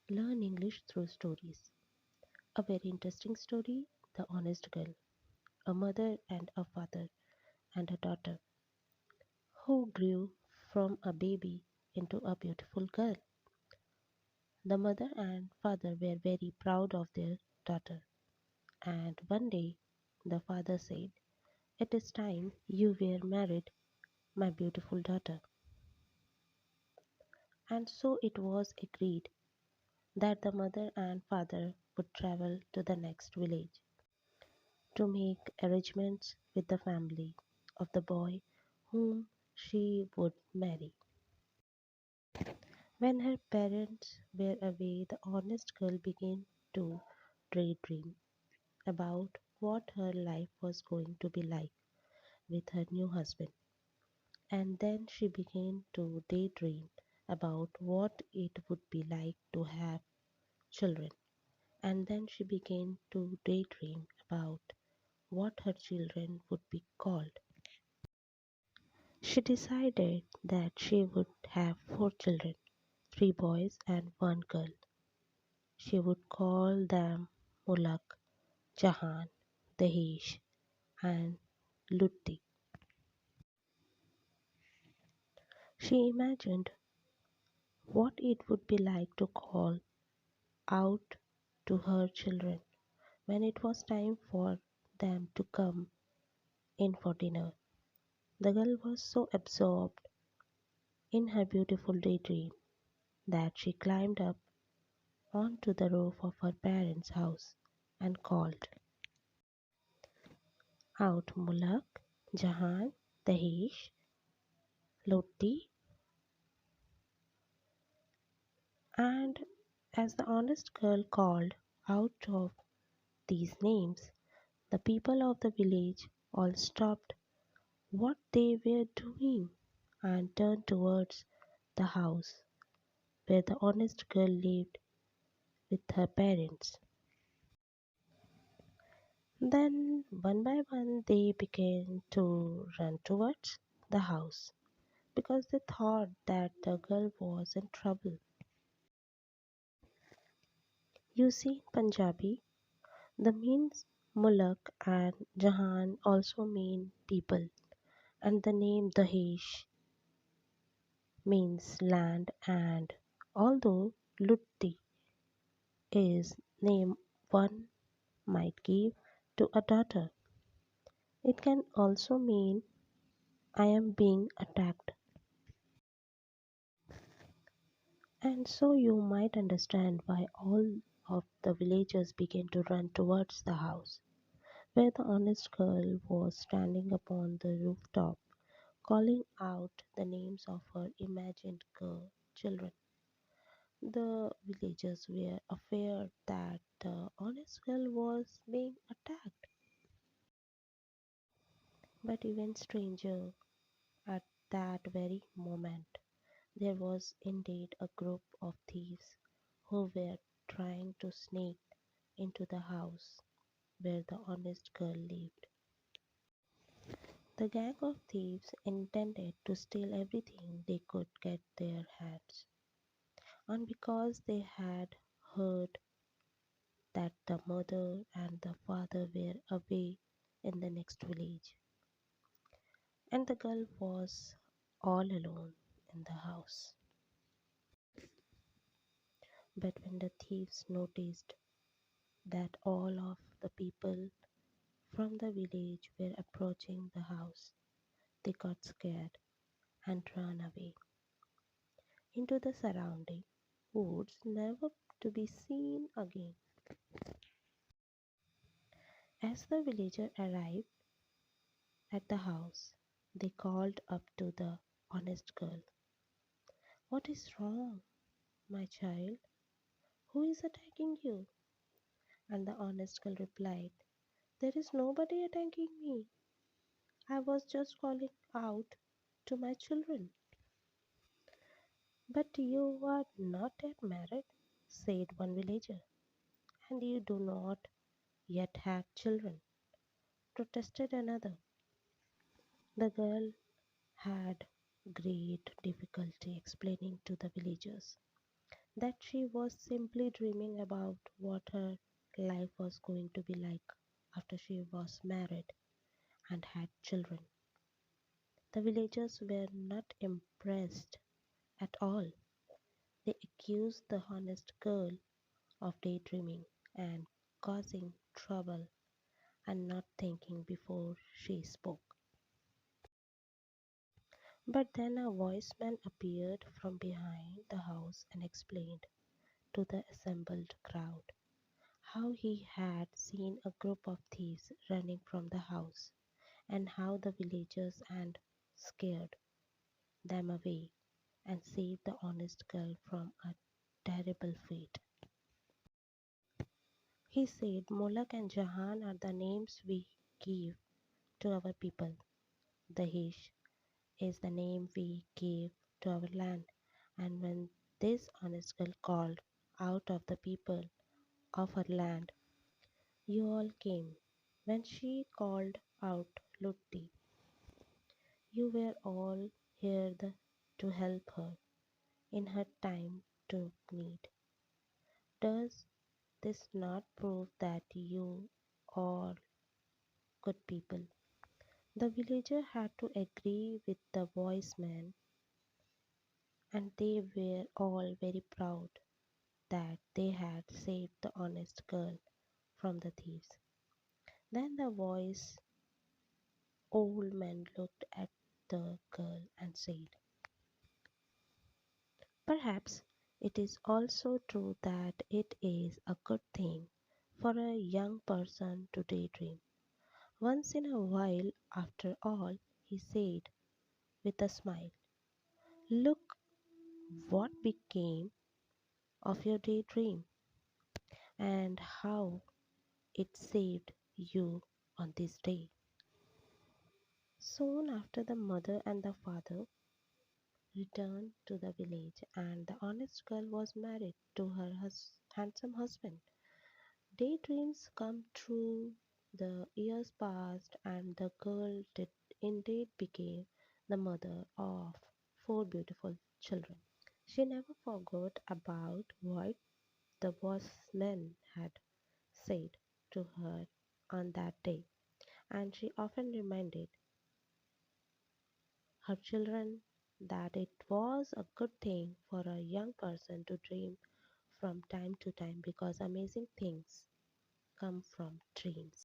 Learn English through stories. A very interesting story: The Honest Girl. A mother and a father and a daughter who grew from a baby into a beautiful girl. The mother and father were very proud of their daughter, and one day the father said, "It is time you were married, my beautiful daughter." And so it was agreed that the mother and father would travel to the next village to make arrangements with the family of the boy whom she would marry. When her parents were away, the honest girl began to daydream about what her life was going to be like with her new husband. And then she began to daydream about what it would be like to have children. And then she began to daydream about what her children would be called. She decided that she would have four children, three boys and one girl. She would call them Mulak, Jahan, Dahish, and Lutti. She imagined what it would be like to call out to her children when it was time for them to come in for dinner. The girl was so absorbed in her beautiful daydream that she climbed up onto the roof of her parents' house and called out Mulak, Jahan, Dahish, Loti, and as the honest girl called out of these names, the people of the village all stopped what they were doing and turned towards the house where the honest girl lived with her parents. Then, one by one, they began to run towards the house because they thought that the girl was in trouble. You see, in Punjabi, the means Mulak and Jahan also mean people, and the name Dahesh means land. And although Lutti is name one might give to a daughter, it can also mean I am being attacked. And so you might understand why all of the villagers began to run towards the house, where the honest girl was standing upon the rooftop, calling out the names of her imagined children. The villagers were afraid that the honest girl was being attacked. But even stranger, at that very moment, there was indeed a group of thieves who were trying to sneak into the house where the honest girl lived. The gang of thieves intended to steal everything they could get their hands on because they had heard that the mother and the father were away in the next village, and the girl was all alone in the house. But when the thieves noticed that all of the people from the village were approaching the house, they got scared and ran away into the surrounding woods, never to be seen again. As the villagers arrived at the house, they called up to the honest girl. "What is wrong, my child? Who is attacking you?" And the honest girl replied, "There is nobody attacking me. I was just calling out to my children." "But you are not yet married," said one villager, "and you do not yet have children," protested another. The girl had great difficulty explaining to the villagers that she was simply dreaming about what her life was going to be like after she was married and had children. The villagers were not impressed at all. They accused the honest girl of daydreaming and causing trouble and not thinking before she spoke. But then a wise man appeared from behind the house and explained to the assembled crowd how he had seen a group of thieves running from the house and how the villagers and scared them away and saved the honest girl from a terrible fate. He said, Molak and Jahan are the names we give to our people. Dahish is the name we gave to our land. And when this honest girl called out of the people of her land, you all came. When she called out Lutti, you were all here to help her in her time to need. Does this not prove that you are good people? The villager had to agree with the wise man, and they were all very proud that they had saved the honest girl from the thieves. Then the wise old man looked at the girl and said, perhaps it is also true that it is a good thing for a young person to daydream. Once in a while, after all, he said with a smile, look what became of your daydream and how it saved you on this day. Soon after, the mother and the father returned to the village, and the honest girl was married to her handsome husband. Daydreams come true, the years passed, and the girl did indeed became the mother of four beautiful children. She never forgot about what the boss man had said to her on that day, and she often reminded her children that it was a good thing for a young person to dream from time to time because amazing things come from dreams.